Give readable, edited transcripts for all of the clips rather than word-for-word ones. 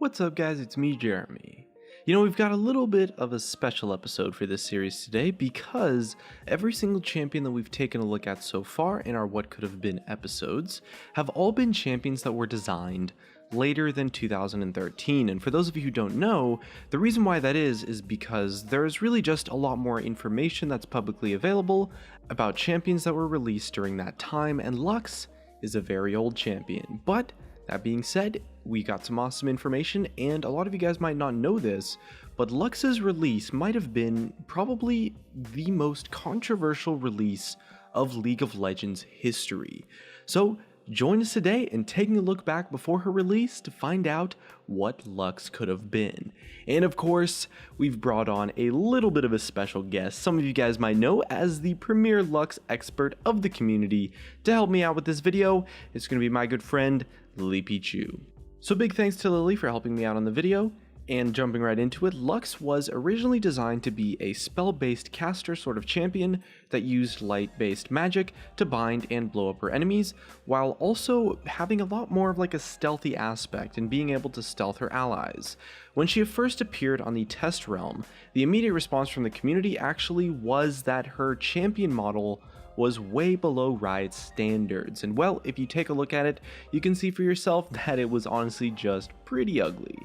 What's up guys, it's me Jeremy. We've got a little bit of a special episode for this series today because every single champion that we've taken a look at so far in our What Could Have Been episodes have all been champions that were designed later than 2013, and for those of you who don't know, the reason why that is because there's really just a lot more information that's publicly available about champions that were released during that time, and LUX is a very old champion. But that being said, we got some awesome information, and a lot of you guys might not know this, but LUX's release might have been probably the most controversial release of League of Legends history. So join us today in taking a look back before her release to find out what LUX could have been. And of course, we've brought on a little bit of a special guest, some of you guys might know as the premier LUX expert of the community. To help me out with this video, it's going to be my good friend, Lily Pichu. So big thanks to Lily for helping me out on the video. And jumping right into it, LUX was originally designed to be a spell-based caster sort of champion that used light-based magic to bind and blow up her enemies, while also having a lot more of like a stealthy aspect and being able to stealth her allies. When she first appeared on the test realm, the immediate response from the community actually was that her champion model was way below Riot's standards, and well, if you take a look at it, you can see for yourself that it was honestly just pretty ugly.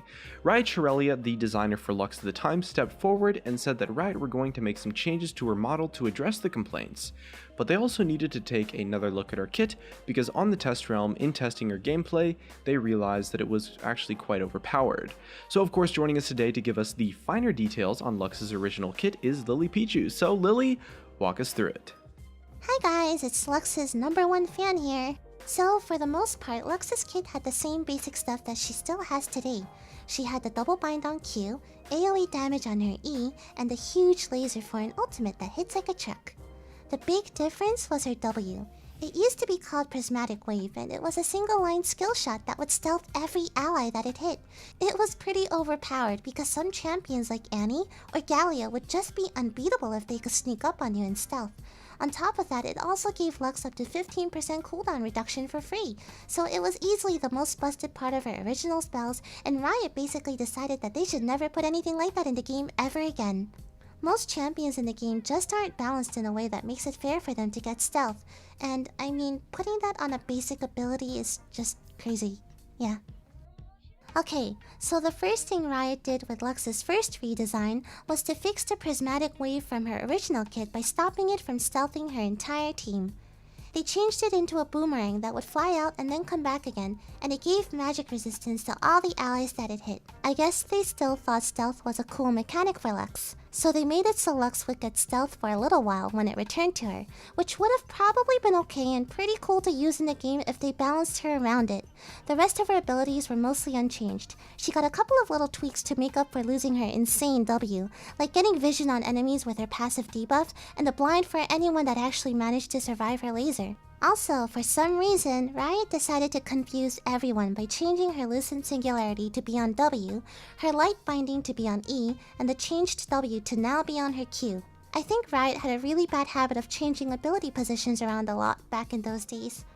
Riot Shirelia, the designer for LUX at the time, stepped forward and said that Riot were going to make some changes to her model to address the complaints, but they also needed to take another look at her kit because on the test realm, in testing her gameplay, they realized that it was actually quite overpowered. So of course, joining us today to give us the finer details on LUX's original kit is Lily Pichu. So Lily, walk us through it. Hi guys, it's LUX's #1 fan here. So for the most part, LUX's kit had the same basic stuff that she still has today. She had the double bind on Q, AoE damage on her E, and a huge laser for an ultimate that hits like a truck. The big difference was her W. It used to be called Prismatic Wave, and it was a single line skill shot that would stealth every ally that it hit. It was pretty overpowered because some champions like Annie or Gallia would just be unbeatable if they could sneak up on you in stealth. On top of that, it also gave LUX up to 15% cooldown reduction for free, so it was easily the most busted part of her original spells, and Riot basically decided that they should never put anything like that in the game ever again. Most champions in the game just aren't balanced in a way that makes it fair for them to get stealth, and I mean, putting that on a basic ability is just crazy. Yeah. Okay, so the first thing Riot did with LUX's first redesign was to fix the Prismatic Wave from her original kit by stopping it from stealthing her entire team. They changed it into a boomerang that would fly out and then come back again, and it gave magic resistance to all the allies that it hit. I guess they still thought stealth was a cool mechanic for LUX, so they made it so LUX would get stealth for a little while when it returned to her, which would have probably been okay and pretty cool to use in the game if they balanced her around it. The rest of her abilities were mostly unchanged. She got a couple of little tweaks to make up for losing her insane W, like getting vision on enemies with her passive debuff, and the blind for anyone that actually managed to survive her laser. Also, for some reason, Riot decided to confuse everyone by changing her Lucent Singularity to be on W, her Light Binding to be on E, and the changed W to now be on her Q. I think Riot had a really bad habit of changing ability positions around a lot back in those days.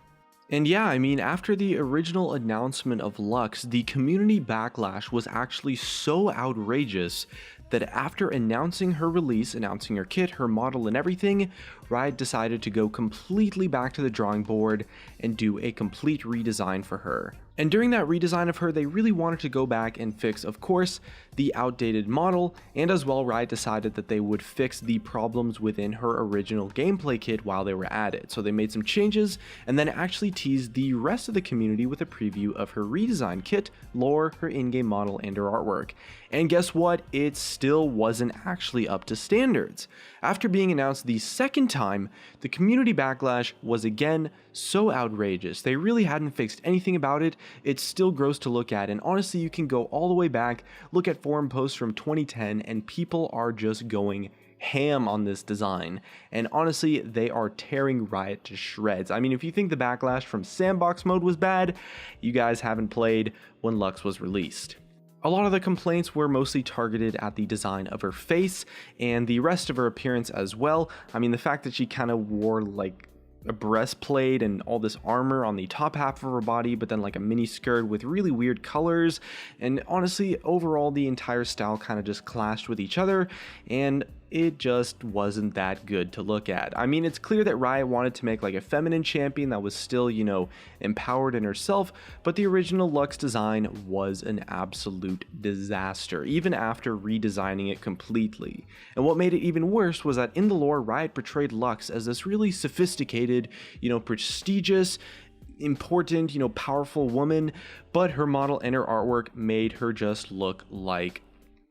And yeah, I mean, after the original announcement of LUX, the community backlash was actually so outrageous that after announcing her release, announcing her kit, her model and everything, Riot decided to go completely back to the drawing board and do a complete redesign for her. And during that redesign of her, they really wanted to go back and fix, of course, the outdated model, and as well, Riot decided that they would fix the problems within her original gameplay kit while they were at it. So they made some changes, and then actually teased the rest of the community with a preview of her redesigned kit, lore, her in-game model, and her artwork. And guess what? It still wasn't actually up to standards. After being announced the second time, the community backlash was again so outrageous. They really hadn't fixed anything about it. It's still gross to look at, and honestly, you can go all the way back, look at forum posts from 2010, and people are just going ham on this design. And honestly, they are tearing Riot to shreds. I mean, if you think the backlash from sandbox mode was bad, you guys haven't played when LUX was released. A lot of the complaints were mostly targeted at the design of her face and the rest of her appearance as well. I mean, the fact that she kind of wore like a breastplate and all this armor on the top half of her body, but then like a mini skirt with really weird colors. And honestly, overall, the entire style kind of just clashed with each other, and it just wasn't that good to look at. I mean, it's clear that Riot wanted to make like a feminine champion that was still, you know, empowered in herself, but the original Lux design was an absolute disaster, even after redesigning it completely. And what made it even worse was that in the lore, Riot portrayed Lux as this really sophisticated, you know, prestigious, important, you know, powerful woman, but her model and her artwork made her just look like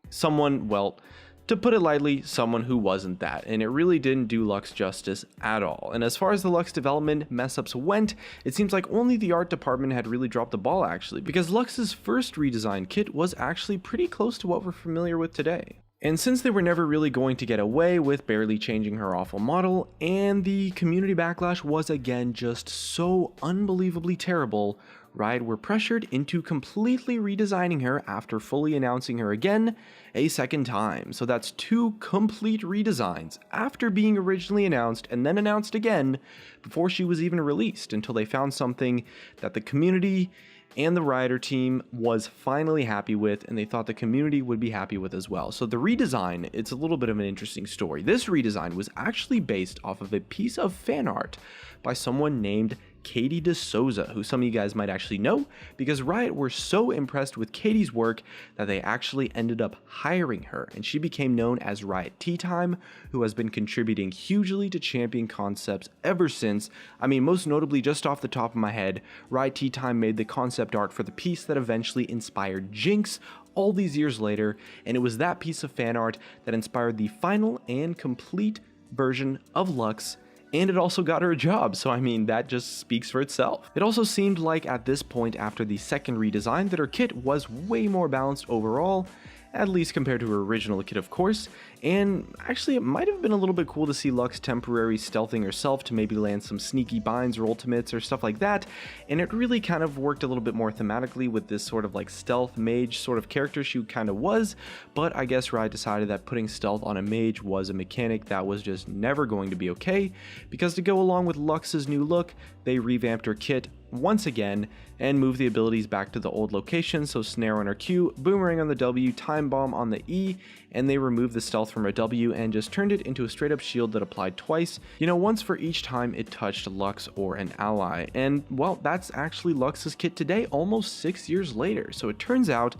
someone, well, to put it lightly, someone who wasn't that, and it really didn't do Lux justice at all. And as far as the Lux development mess-ups went, it seems like only the art department had really dropped the ball actually, because Lux's first redesigned kit was actually pretty close to what we're familiar with today. And since they were never really going to get away with barely changing her awful model, and the community backlash was again just so unbelievably terrible, Riot were pressured into completely redesigning her after fully announcing her again a second time. So that's 2 complete redesigns after being originally announced and then announced again before she was even released, until they found something that the community and the Rioter team was finally happy with, and they thought the community would be happy with as well. So the redesign, it's a little bit of an interesting story. This redesign was actually based off of a piece of fan art by someone named Katie DeSouza, who some of you guys might actually know, because Riot were so impressed with Katie's work that they actually ended up hiring her, and she became known as Riot Tea Time, who has been contributing hugely to champion concepts ever since. I mean, most notably, just off the top of my head, Riot Tea Time made the concept art for the piece that eventually inspired Jinx all these years later, and it was that piece of fan art that inspired the final and complete version of Lux, and it also got her a job, so I mean, that just speaks for itself. It also seemed like at this point after the second redesign that her kit was way more balanced overall, at least compared to her original kit of course, and actually it might have been a little bit cool to see Lux temporary stealthing herself to maybe land some sneaky binds or ultimates or stuff like that, and it really kind of worked a little bit more thematically with this sort of like stealth mage sort of character she kind of was, but I guess Riot decided that putting stealth on a mage was a mechanic that was just never going to be okay, because to go along with Lux's new look, they revamped her kit once again and moved the abilities back to the old location, so snare on her Q, boomerang on the W, time bomb on the E, and they removed the stealth from her W and just turned it into a straight up shield that applied twice, you know, once for each time it touched Lux or an ally. And well, that's actually Lux's kit today, almost 6 years later. So it turns out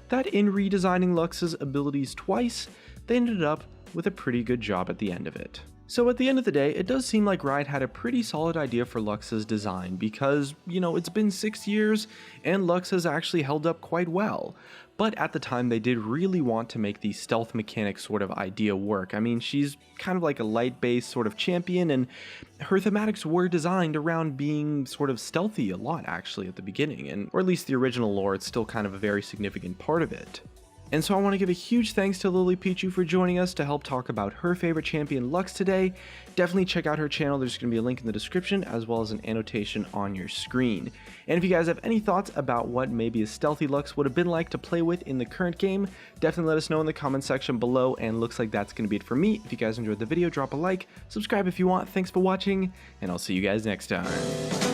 that in redesigning Lux's abilities twice, they ended up with a pretty good job at the end of it. So at the end of the day, it does seem like Riot had a pretty solid idea for Lux's design because, you know, it's been 6 years and Lux has actually held up quite well. But at the time, they did really want to make the stealth mechanic sort of idea work. I mean, she's kind of like a light-based sort of champion, and her thematics were designed around being sort of stealthy a lot actually at the beginning, or at least the original lore, it's still kind of a very significant part of it. And so I want to give a huge thanks to Lily Pichu for joining us to help talk about her favorite champion Lux today. Definitely check out her channel, there's going to be a link in the description as well as an annotation on your screen. And if you guys have any thoughts about what maybe a stealthy Lux would have been like to play with in the current game, definitely let us know in the comment section below, and looks like that's going to be it for me. If you guys enjoyed the video, drop a like, subscribe if you want, thanks for watching, and I'll see you guys next time.